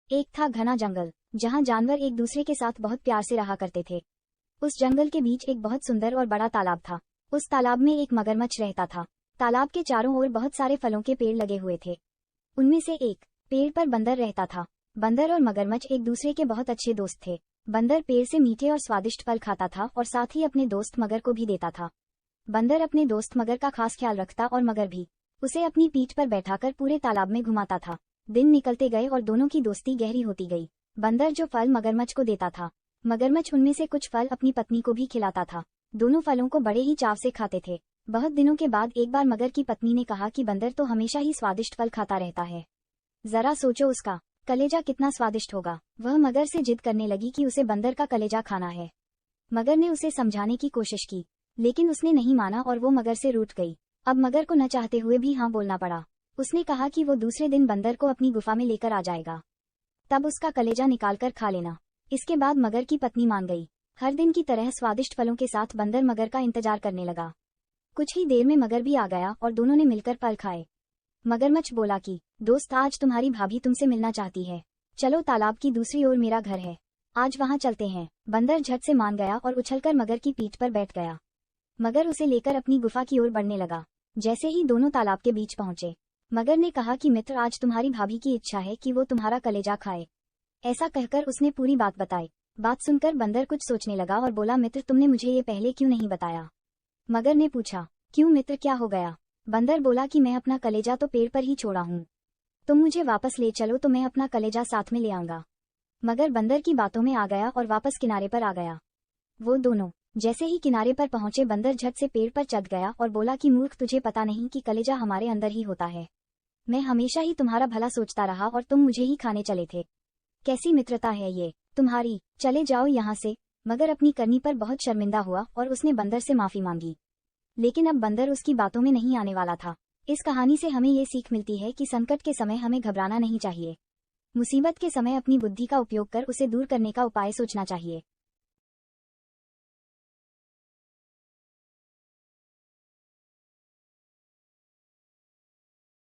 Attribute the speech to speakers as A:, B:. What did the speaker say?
A: एक था घना जंगल, जहाँ जानवर एक दूसरे के साथ बहुत प्यार से रहा करते थे। उस जंगल के बीच एक बहुत सुंदर और बड़ा तालाब था। उस तालाब में एक मगरमच्छ रहता था। तालाब के चारों ओर बहुत सारे फलों के पेड़ लगे हुए थे। उनमें से एक पेड़ पर बंदर रहता था। बंदर और मगरमच्छ एक दूसरे के बहुत अच्छे दोस्त थे। बंदर पेड़ से मीठे और स्वादिष्ट फल खाता था और साथ ही अपने दोस्त मगर को भी देता था। बंदर अपने दोस्त मगर का खास ख्याल रखता और मगर भी उसे अपनी पीठ पर बैठाकर पूरे तालाब में घुमाता था। दिन निकलते गए और दोनों की दोस्ती गहरी होती गई। बंदर जो फल मगरमच्छ को देता था, मगरमच्छ उनमें से कुछ फल अपनी पत्नी को भी खिलाता था। दोनों फलों को बड़े ही चाव से खाते थे। बहुत दिनों के बाद एक बार मगर की पत्नी ने कहा कि बंदर तो हमेशा ही स्वादिष्ट फल खाता रहता है, जरा सोचो उसका कलेजा कितना स्वादिष्ट होगा। वह मगर से जिद करने लगी कि उसे बंदर का कलेजा खाना है। मगर ने उसे समझाने की कोशिश की, लेकिन उसने नहीं माना और वो मगर से रूठ गई। अब मगर को न चाहते हुए भी हाँ बोलना पड़ा। उसने कहा कि वो दूसरे दिन बंदर को अपनी गुफा में लेकर आ जाएगा, तब उसका कलेजा निकालकर खा लेना। इसके बाद मगर की पत्नी मान गई। हर दिन की तरह स्वादिष्ट फलों के साथ बंदर मगर का इंतजार करने लगा। कुछ ही देर में मगर भी आ गया और दोनों ने मिलकर फल खाए। मगरमच्छ बोला कि दोस्त, आज तुम्हारी भाभी तुमसे मिलना चाहती है। चलो, तालाब की दूसरी ओर मेरा घर है, आज वहाँ चलते हैं। बंदर झट से मान गया और उछलकर मगर की पीठ पर बैठ गया। मगर उसे लेकर अपनी गुफा की ओर बढ़ने लगा। जैसे ही दोनों तालाब के बीच पहुंचे, मगर ने कहा कि मित्र, आज तुम्हारी भाभी की इच्छा है कि वो तुम्हारा कलेजा खाए। ऐसा कहकर उसने पूरी बात बताई। बात सुनकर बंदर कुछ सोचने लगा और बोला, मित्र, तुमने मुझे ये पहले क्यों नहीं बताया? मगर ने पूछा, क्यों मित्र, क्या हो गया? बंदर बोला कि मैं अपना कलेजा तो पेड़ पर ही छोड़ा हूँ, तुम मुझे वापस ले चलो तो मैं अपना कलेजा साथ में ले आऊंगा। मगर बंदर की बातों में आ गया और वापस किनारे पर आ गया। वो दोनों जैसे ही किनारे पर पहुंचे, बंदर झट से पेड़ पर चढ़ गया और बोला कि मूर्ख, तुझे पता नहीं कि कलेजा हमारे अंदर ही होता है। मैं हमेशा ही तुम्हारा भला सोचता रहा और तुम मुझे ही खाने चले थे। कैसी मित्रता है ये तुम्हारी, चले जाओ यहाँ से। मगर अपनी करनी पर बहुत शर्मिंदा हुआ और उसने बंदर से माफी मांगी। लेकिन अब बंदर उसकी बातों में नहीं आने वाला था। इस कहानी से हमें ये सीख मिलती है कि संकट के समय हमें घबराना नहीं चाहिए। मुसीबत के समय अपनी बुद्धि का उपयोग कर उसे दूर करने का उपाय सोचना चाहिए।